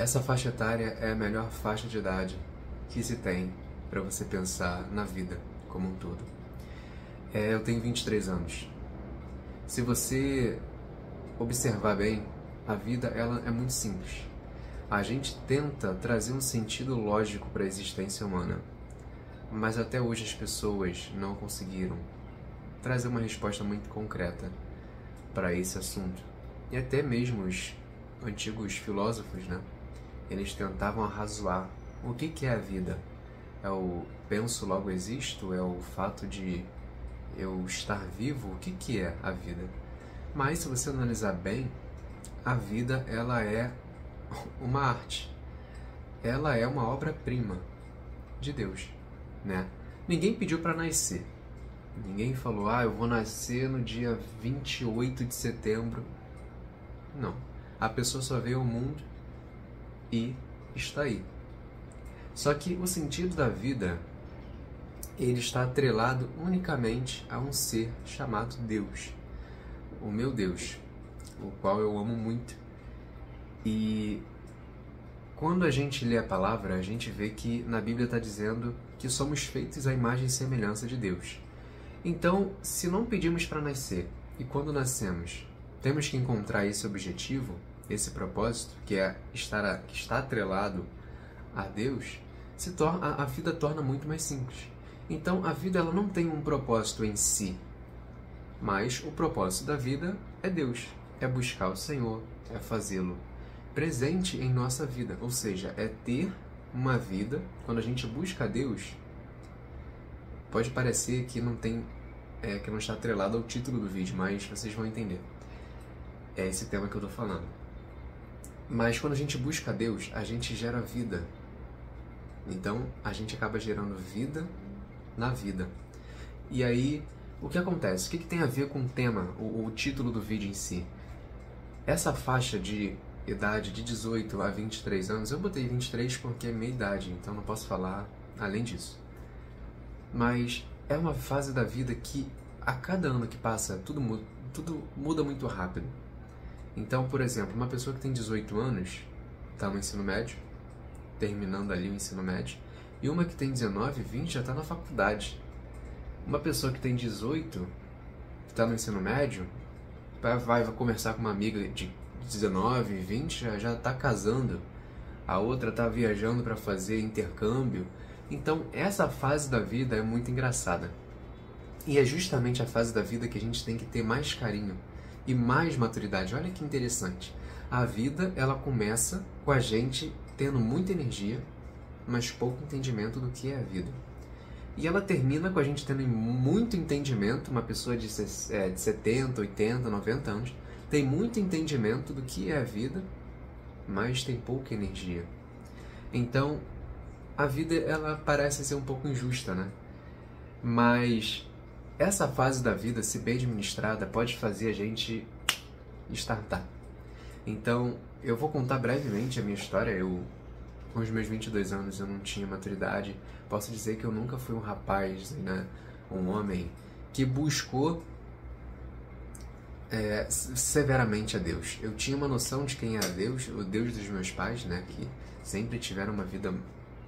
Essa faixa etária é a melhor faixa de idade que se tem para você pensar na vida como um todo. Eu tenho 23 anos. Se você observar bem, a vida ela é muito simples. A gente tenta trazer um sentido lógico para a existência humana, mas até hoje as pessoas não conseguiram trazer uma resposta muito concreta para esse assunto. E até mesmo os antigos filósofos, né? Eles tentavam arrazoar o que é a vida. É o penso, logo existo? É o fato de eu estar vivo? O que é a vida? Mas se você analisar bem, a vida ela é uma arte. Ela é uma obra-prima de Deus, né? Ninguém pediu para nascer. Ninguém falou, eu vou nascer no dia 28 de setembro. Não. A pessoa só veio ao mundo e está aí. Só que o sentido da vida, ele está atrelado unicamente a um ser chamado Deus. O meu Deus, o qual eu amo muito. E quando a gente lê a palavra, a gente vê que na Bíblia está dizendo que somos feitos à imagem e semelhança de Deus. Então, se não pedimos para nascer, e quando nascemos, temos que encontrar esse objetivo, esse propósito, que está atrelado a Deus, a vida torna muito mais simples. Então, a vida ela não tem um propósito em si, mas o propósito da vida é Deus, é buscar o Senhor, é fazê-lo presente em nossa vida, ou seja, é ter uma vida. Quando a gente busca a Deus, pode parecer que não tem, que não está atrelado ao título do vídeo, mas vocês vão entender. É esse tema que eu estou falando. Mas quando a gente busca a Deus, a gente gera vida. Então, a gente acaba gerando vida na vida. E aí, o que acontece? O que tem a ver com o tema, o título do vídeo em si? Essa faixa de idade de 18 a 23 anos, eu botei 23 porque é minha idade, então não posso falar além disso. Mas é uma fase da vida que, a cada ano que passa, tudo muda muito rápido. Então, por exemplo, uma pessoa que tem 18 anos, está no ensino médio, terminando ali o ensino médio, e uma que tem 19, 20 já está na faculdade. Uma pessoa que tem 18, que está no ensino médio, vai conversar com uma amiga de 19, 20, já está casando. A outra está viajando para fazer intercâmbio. Então, essa fase da vida é muito engraçada. E é justamente a fase da vida que a gente tem que ter mais carinho e mais maturidade. Olha que interessante. A vida, ela começa com a gente tendo muita energia, mas pouco entendimento do que é a vida. E ela termina com a gente tendo muito entendimento, uma pessoa de 70, 80, 90 anos, tem muito entendimento do que é a vida, mas tem pouca energia. Então, a vida ela parece ser um pouco injusta, né? Mas essa fase da vida, se bem administrada, pode fazer a gente startar. Então, eu vou contar brevemente a minha história. Com os meus 22 anos, eu não tinha maturidade. Posso dizer que eu nunca fui um rapaz, né? Um homem que buscou severamente a Deus. Eu tinha uma noção de quem era Deus, o Deus dos meus pais, né? Que sempre tiveram uma vida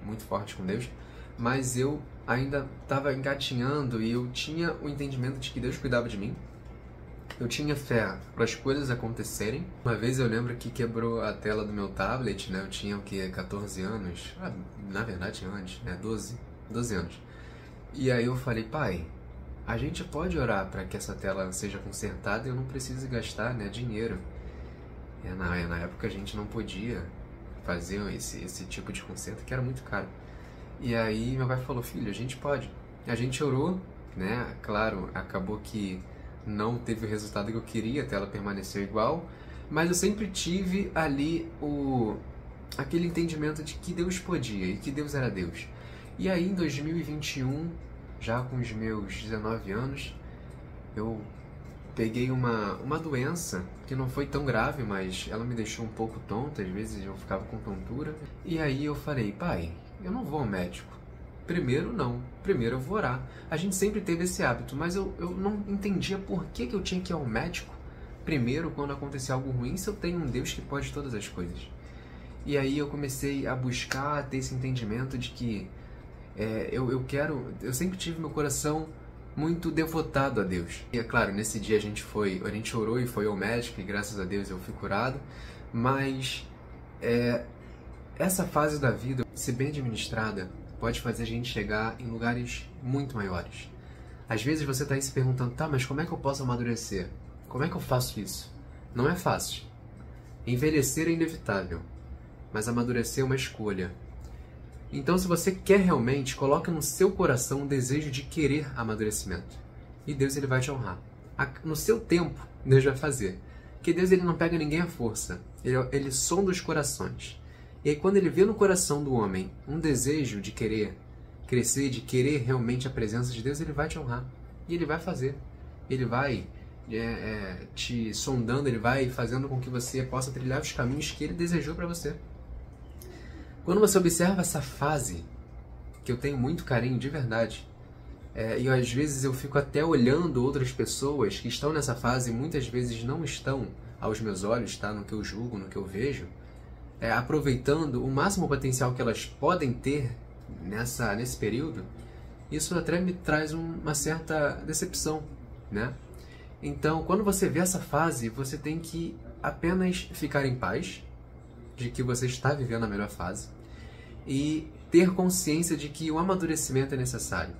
muito forte com Deus. Mas eu ainda estava engatinhando e eu tinha o entendimento de que Deus cuidava de mim. Eu tinha fé para as coisas acontecerem. Uma vez eu lembro que quebrou a tela do meu tablet, né? Eu tinha, 14 anos? Na verdade antes, né? 12 anos. E aí eu falei, pai, a gente pode orar para que essa tela seja consertada e eu não precise gastar, né, dinheiro. Na época a gente não podia fazer esse tipo de conserto, que era muito caro. E aí meu pai falou, filho, a gente pode. A gente orou, né? Claro, acabou que não teve o resultado que eu queria, a tela permaneceu igual, mas eu sempre tive ali aquele entendimento de que Deus podia e que Deus era Deus. E aí em 2021, já com os meus 19 anos, eu peguei uma doença que não foi tão grave, mas ela me deixou um pouco tonta, às vezes eu ficava com tontura. E aí eu falei, pai, eu não vou ao médico. Primeiro eu vou orar. A gente sempre teve esse hábito, mas eu não entendia por que eu tinha que ir ao médico primeiro quando acontecia algo ruim, se eu tenho um Deus que pode todas as coisas. E aí eu comecei a buscar ter esse entendimento de que eu sempre tive meu coração muito devotado a Deus. E é claro, nesse dia a gente orou e foi ao médico, e graças a Deus eu fui curado, mas essa fase da vida, se bem administrada, pode fazer a gente chegar em lugares muito maiores. Às vezes você está aí se perguntando, tá, mas como é que eu posso amadurecer? Como é que eu faço isso? Não é fácil. Envelhecer é inevitável, mas amadurecer é uma escolha. Então, se você quer realmente, coloque no seu coração um desejo de querer amadurecimento. E Deus ele vai te honrar. No seu tempo, Deus vai fazer. Porque Deus ele não pega ninguém à força. Ele sonda os corações. E aí, quando ele vê no coração do homem um desejo de querer crescer, de querer realmente a presença de Deus, ele vai te honrar. E ele vai fazer. Ele vai te sondando, ele vai fazendo com que você possa trilhar os caminhos que ele desejou para você. Quando você observa essa fase, que eu tenho muito carinho de verdade, e às vezes eu fico até olhando outras pessoas que estão nessa fase e muitas vezes não estão aos meus olhos, tá? No que eu julgo, no que eu vejo, aproveitando o máximo potencial que elas podem ter nesse período, isso até me traz uma certa decepção, né? Então, quando você vê essa fase, você tem que apenas ficar em paz de que você está vivendo a melhor fase e ter consciência de que o amadurecimento é necessário.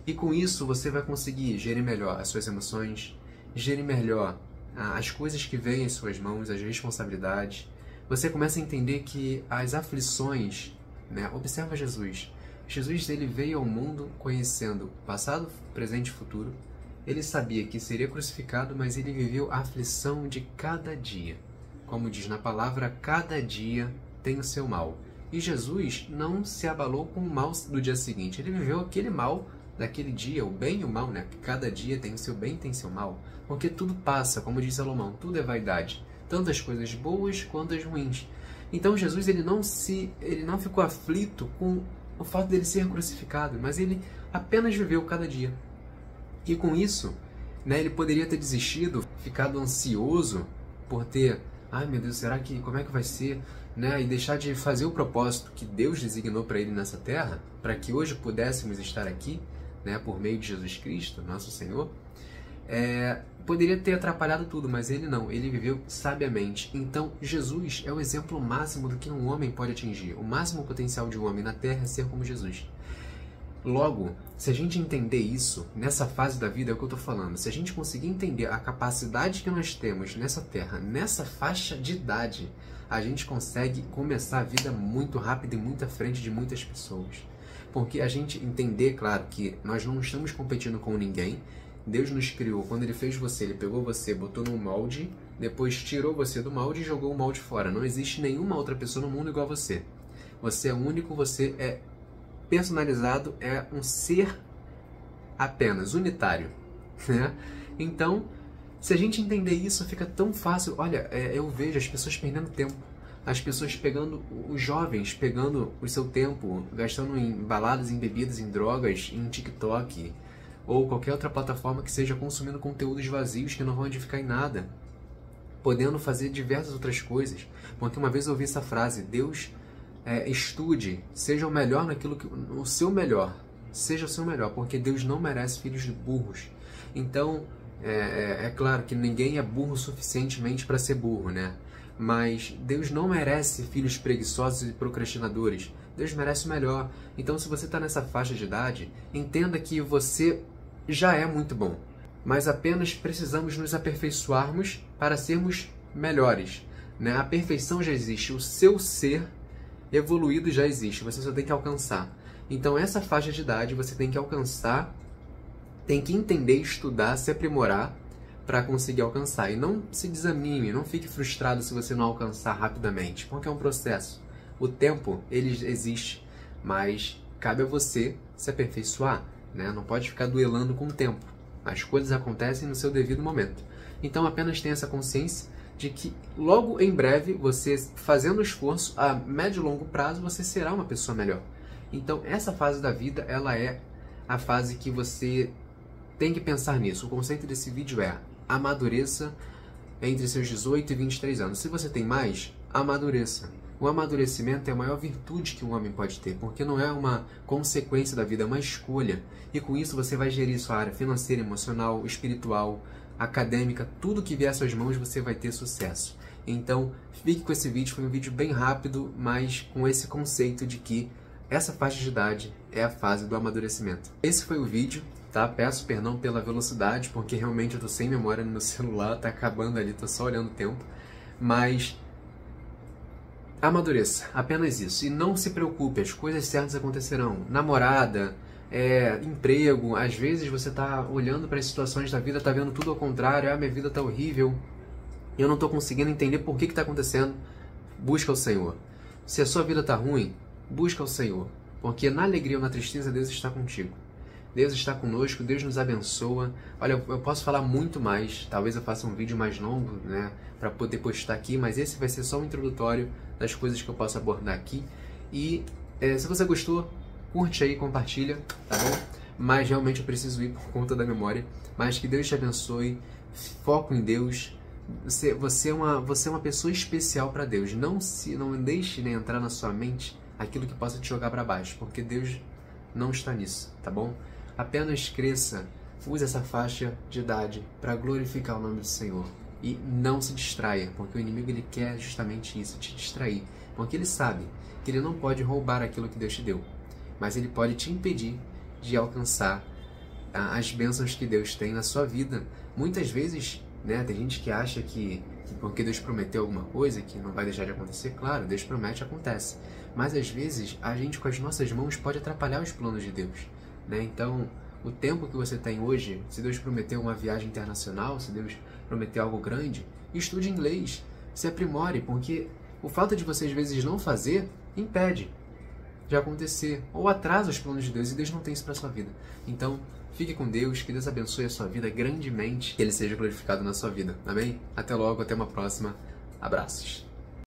E com isso você vai conseguir gerir melhor as suas emoções, gerir melhor as coisas que vêm em suas mãos, as responsabilidades. Você começa a entender que as aflições, né? Observa Jesus. Jesus ele veio ao mundo conhecendo passado, presente e futuro. Ele sabia que seria crucificado, mas ele viveu a aflição de cada dia. Como diz na palavra, cada dia tem o seu mal. E Jesus não se abalou com o mal do dia seguinte. Ele viveu aquele mal daquele dia, o bem e o mal, né? Cada dia tem o seu bem e tem o seu mal. Porque tudo passa, como diz Salomão, tudo é vaidade. Tanto as coisas boas quanto as ruins. Então Jesus ele não ficou aflito com o fato dele ser crucificado, mas ele apenas viveu cada dia. E com isso, né, ele poderia ter desistido, ficado ansioso por ter, ai meu Deus, como é que vai ser, né, e deixar de fazer o propósito que Deus designou para ele nessa terra, para que hoje pudéssemos estar aqui, né, por meio de Jesus Cristo, nosso Senhor. Poderia ter atrapalhado tudo, mas ele não, ele viveu sabiamente. Então Jesus é o exemplo máximo do que um homem pode atingir. O máximo potencial de um homem na terra é ser como Jesus. Logo, se a gente entender isso, nessa fase da vida, é o que eu estou falando, se a gente conseguir entender a capacidade que nós temos nessa terra, nessa faixa de idade, a gente consegue começar a vida muito rápido e muito à frente de muitas pessoas. Porque a gente entender, claro, que nós não estamos competindo com ninguém. Deus nos criou, quando Ele fez você, Ele pegou você, botou num molde, depois tirou você do molde e jogou o molde fora. Não existe nenhuma outra pessoa no mundo igual a você. Você é único, você é personalizado, é um ser apenas, unitário, né? Então, se a gente entender isso, fica tão fácil. Olha, eu vejo as pessoas perdendo tempo. As pessoas pegando, os jovens pegando o seu tempo, gastando em baladas, em bebidas, em drogas, em TikTok, ou qualquer outra plataforma que seja, consumindo conteúdos vazios que não vão edificar em nada, podendo fazer diversas outras coisas. Porque uma vez eu ouvi essa frase, Deus estude, seja o melhor naquilo que... o seu melhor, seja o seu melhor, porque Deus não merece filhos de burros. Então, é claro que ninguém é burro suficientemente para ser burro, né? Mas Deus não merece filhos preguiçosos e procrastinadores. Deus merece o melhor. Então, se você está nessa faixa de idade, entenda que você já é muito bom. Mas apenas precisamos nos aperfeiçoarmos para sermos melhores, né? A perfeição já existe. O seu ser evoluído já existe. Você só tem que alcançar. Então, essa faixa de idade você tem que alcançar, tem que entender, estudar, se aprimorar para conseguir alcançar. E não se desanime, não fique frustrado se você não alcançar rapidamente, porque é um processo. O tempo, ele existe, mas cabe a você se aperfeiçoar, né? Não pode ficar duelando com o tempo. As coisas acontecem no seu devido momento. Então apenas tenha essa consciência de que logo em breve, você fazendo esforço, a médio e longo prazo, você será uma pessoa melhor. Então essa fase da vida, ela é a fase que você tem que pensar nisso. O conceito desse vídeo é: amadureça entre seus 18 e 23 anos. Se você tem mais, amadureça. O amadurecimento é a maior virtude que um homem pode ter, porque não é uma consequência da vida, é uma escolha. E com isso você vai gerir sua área financeira, emocional, espiritual, acadêmica, tudo que vier às suas mãos você vai ter sucesso. Então, fique com esse vídeo, foi um vídeo bem rápido, mas com esse conceito de que essa faixa de idade é a fase do amadurecimento. Esse foi o vídeo, tá? Peço perdão pela velocidade, porque realmente eu tô sem memória no meu celular, tá acabando ali, tô só olhando o tempo. Mas amadureça, apenas isso. E não se preocupe, as coisas certas acontecerão. Namorada, emprego, às vezes você tá olhando para as situações da vida, tá vendo tudo ao contrário, minha vida tá horrível, eu não tô conseguindo entender por que tá acontecendo. Busca o Senhor. Se a sua vida tá ruim, busca o Senhor, porque na alegria ou na tristeza Deus está contigo. Deus está conosco, Deus nos abençoa. Olha, eu posso falar muito mais, talvez eu faça um vídeo mais longo, né, para poder postar aqui, mas esse vai ser só um introdutório das coisas que eu posso abordar aqui. E se você gostou, curte aí, compartilha, tá bom? Mas realmente eu preciso ir por conta da memória. Mas que Deus te abençoe, foco em Deus. Você é uma pessoa especial para Deus. Não deixe nem entrar na sua mente aquilo que possa te jogar para baixo, porque Deus não está nisso, tá bom? Apenas cresça, use essa faixa de idade para glorificar o nome do Senhor. E não se distraia, porque o inimigo ele quer justamente isso, te distrair. Porque ele sabe que ele não pode roubar aquilo que Deus te deu, mas ele pode te impedir de alcançar as bênçãos que Deus tem na sua vida. Muitas vezes, né, tem gente que acha que porque Deus prometeu alguma coisa que não vai deixar de acontecer. Claro, Deus promete, acontece. Mas às vezes a gente com as nossas mãos pode atrapalhar os planos de Deus, né? Então, o tempo que você tem hoje, se Deus prometeu uma viagem internacional, se Deus prometeu algo grande, estude inglês, se aprimore, porque o fato de você às vezes não fazer impede de acontecer ou atrasa os planos de Deus, e Deus não tem isso para sua vida. Então, fique com Deus, que Deus abençoe a sua vida grandemente, que Ele seja glorificado na sua vida. Amém? Até logo, até uma próxima. Abraços.